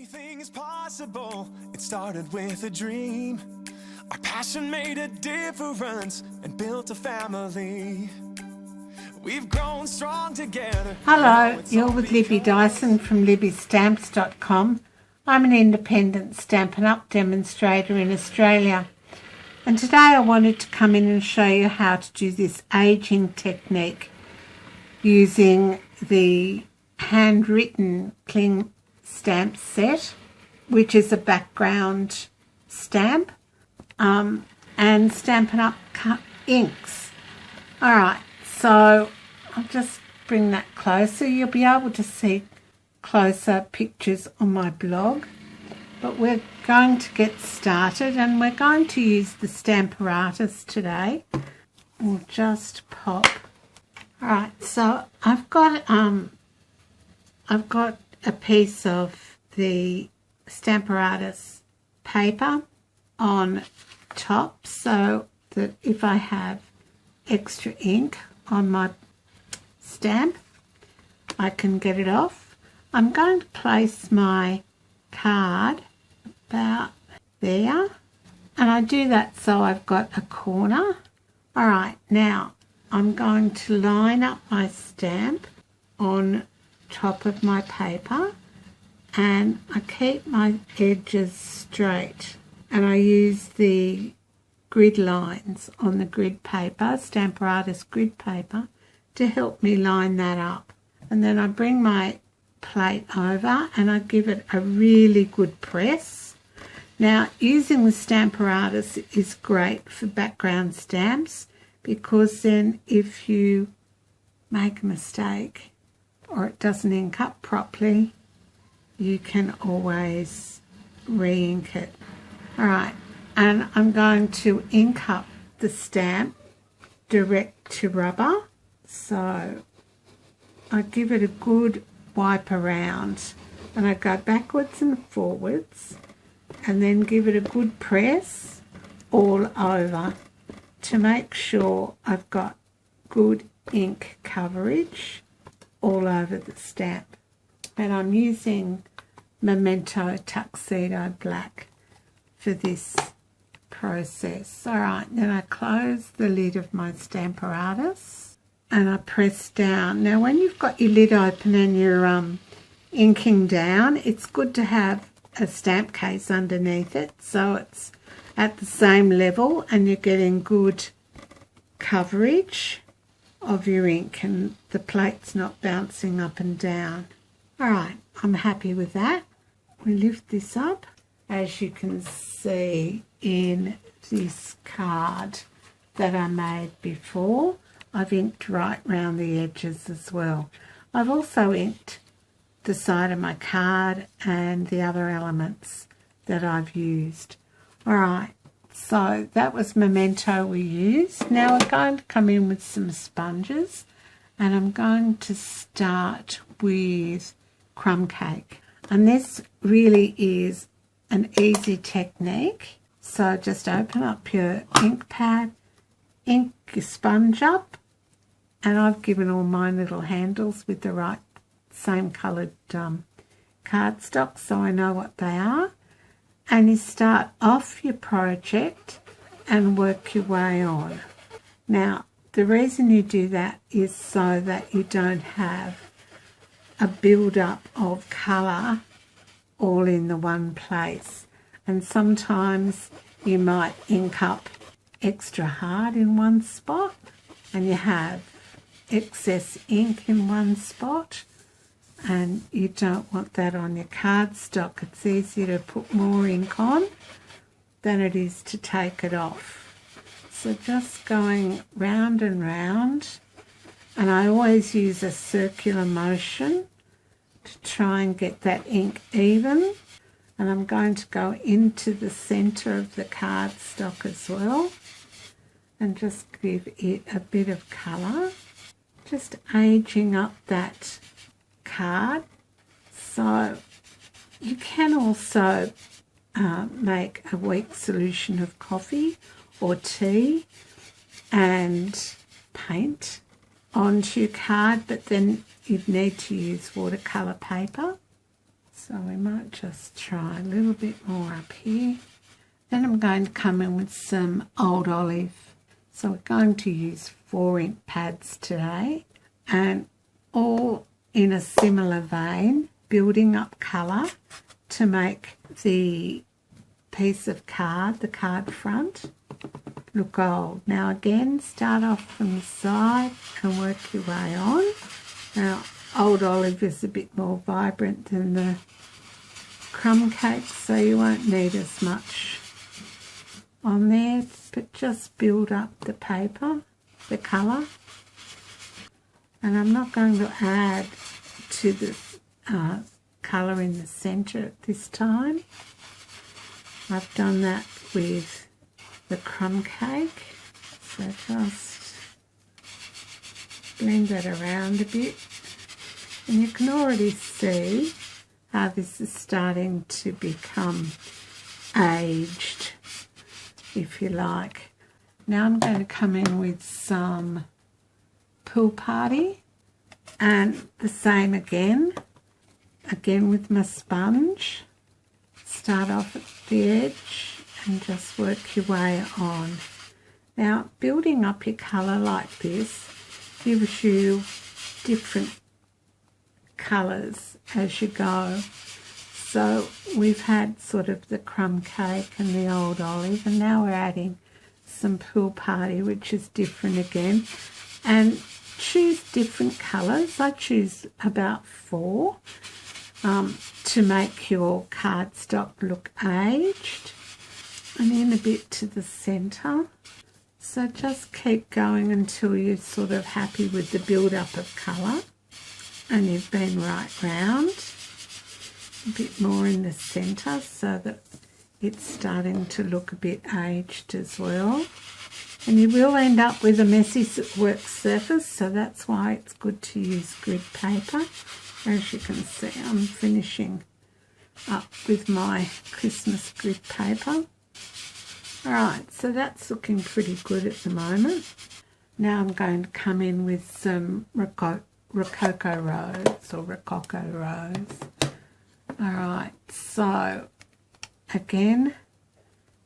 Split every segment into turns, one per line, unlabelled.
Anything is possible. It started with a dream. Our passion made a difference and built a family. We've grown strong together.
Hello, you're with Libby Dyson from libbystamps.com. I'm an independent Stampin' Up! Demonstrator in Australia. And today I wanted to come in and show you how to do this aging technique using the handwritten Kling stamp set, which is a background stamp, and Stampin' Up! Inks. Alright, so I'll just bring that closer. You'll be able to see closer pictures on my blog. But we're going to get started and we're going to use the Stamparatus today. We'll just pop. Alright, so I've got a piece of the Stamparatus paper on top so that if I have extra ink on my stamp, I can get it off. I'm going to place my card about there, and I do that so I've got a corner. Alright, now I'm going to line up my stamp on top of my paper and I keep my edges straight, and I use the grid lines on the grid paper, Stamparatus grid paper, to help me line that up. And then I bring my plate over and I give it a really good press. Now, using the Stamparatus is great for background stamps, because then if you make a mistake or it doesn't ink up properly, you can always re-ink it. Alright, and I'm going to ink up the stamp direct to rubber. So I give it a good wipe around and I go backwards and forwards and then give it a good press all over to make sure I've got good ink coverage all over the stamp. And I'm using Memento Tuxedo Black for this process. Alright, then I close the lid of my Stamparatus and I press down. Now when you've got your lid open and you're inking down, it's good to have a stamp case underneath it so it's at the same level and you're getting good coverage of your ink and the plate's not bouncing up and down. Alright, I'm happy with that. We lift this up. As you can see in this card that I made before, I've inked right round the edges as well. I've also inked the side of my card and the other elements that I've used. Alright, so that was Memento we used. Now we're going to come in with some sponges and I'm going to start with crumb cake. And this really is an easy technique. So just open up your ink pad, ink your sponge up, and I've given all my little handles with the right same coloured cardstock so I know what they are. And you start off your project and work your way on. Now, the reason you do that is so that you don't have a build-up of colour all in the one place. And sometimes you might ink up extra hard in one spot and you have excess ink in one spot, and you don't want that on your cardstock. It's easier to put more ink on than it is to take it off. So just going round and round, and I always use a circular motion to try and get that ink even. And I'm going to go into the centre of the cardstock as well and just give it a bit of colour, just aging up that card. So you can also make a weak solution of coffee or tea and paint onto your card, but then you'd need to use watercolour paper. So So we might just try a little bit more up here. Then I'm going to come in with some Old Olive. So we're going to use 4 ink pads today, and all in a similar vein, building up colour to make the piece of card, the card front, look old. Now again, start off from the side and work your way on. Now Old Olive is a bit more vibrant than the crumb cake, so you won't need as much on there, but just build up the paper, the colour. And I'm not going to add to the colour in the centre at this time. I've done that with the crumb cake, so just blend that around a bit, and you can already see how this is starting to become aged, if you like. Now I'm going to come in with some Pool Party, and the same again with my sponge. Start off at the edge and just work your way on. Now building up your colour like this gives you different colours as you go. So we've had sort of the crumb cake and the Old Olive, and now we're adding some Pool Party, which is different again. And choose different colours. I choose about 4 to make your cardstock look aged, and in a bit to the centre. So just keep going until you're sort of happy with the build-up of colour, and you've been right round. A bit more in the centre so that it's starting to look a bit aged as well. And you will end up with a messy work surface, so that's why it's good to use grid paper. As you can see, I'm finishing up with my Christmas grid paper. Alright, so that's looking pretty good at the moment. Now I'm going to come in with some Rococo Rose. Alright, so again,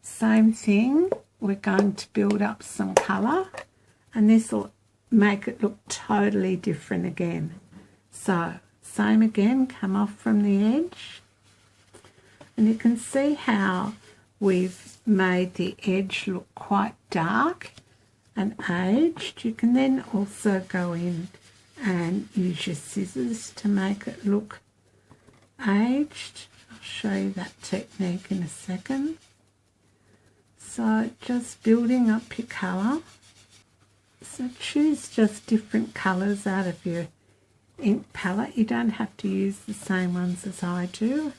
same thing. We're going to build up some colour, and this will make it look totally different again. So same again, come off from the edge, and you can see how we've made the edge look quite dark and aged. You can then also go in and use your scissors to make it look aged. I'll show you that technique in a second. So just building up your colour. So choose just different colours out of your ink palette. You don't have to use the same ones as I do.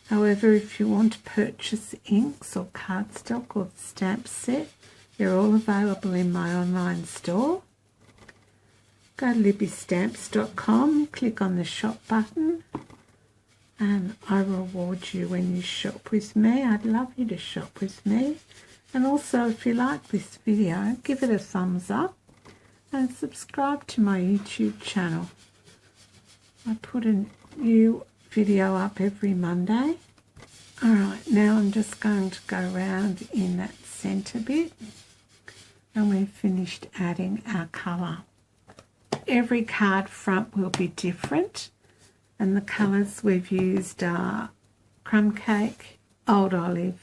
However, if you want to purchase inks or cardstock or the stamp set, they're all available in my online store. Go to libbystamps.com, click on the shop button, and I reward you when you shop with me. I'd love you to shop with me. And also, if you like this video, give it a thumbs up and subscribe to my YouTube channel. I put a new video up every Monday. Alright, now I'm just going to go around in that centre bit, and we've finished adding our colour. Every card front will be different, and the colours we've used are Crumb Cake, Old Olive,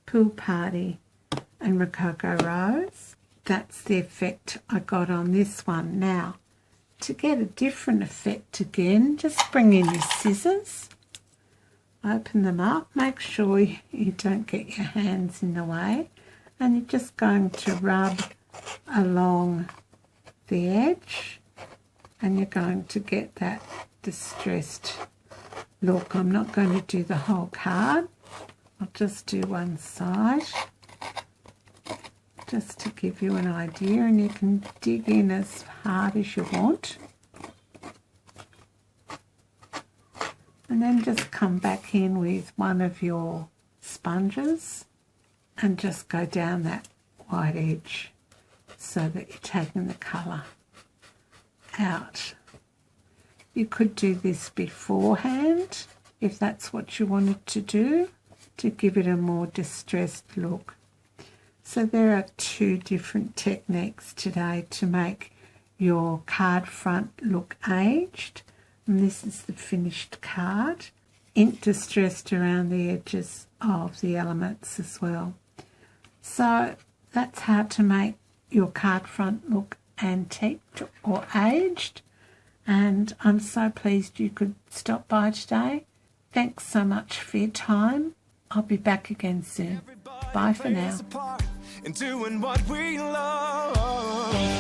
Pool Party and Rococo Rose. That's the effect I got on this one. Now, to get a different effect again, just bring in your scissors, open them up, make sure you don't get your hands in the way, and you're just going to rub along the edge, and you're going to get that distressed look. I'm not going to do the whole card. I'll just do one side just to give you an idea, and you can dig in as hard as you want. And then just come back in with one of your sponges and just go down that white edge so that you're taking the colour out. You could do this beforehand if that's what you wanted to do, to give it a more distressed look. So there are two different techniques today to make your card front look aged. And this is the finished card, ink distressed around the edges of the elements as well. So that's how to make your card front look antiqued or aged. And I'm so pleased you could stop by today. Thanks so much for your time. I'll be back again soon. Bye for now.
And doing what we love.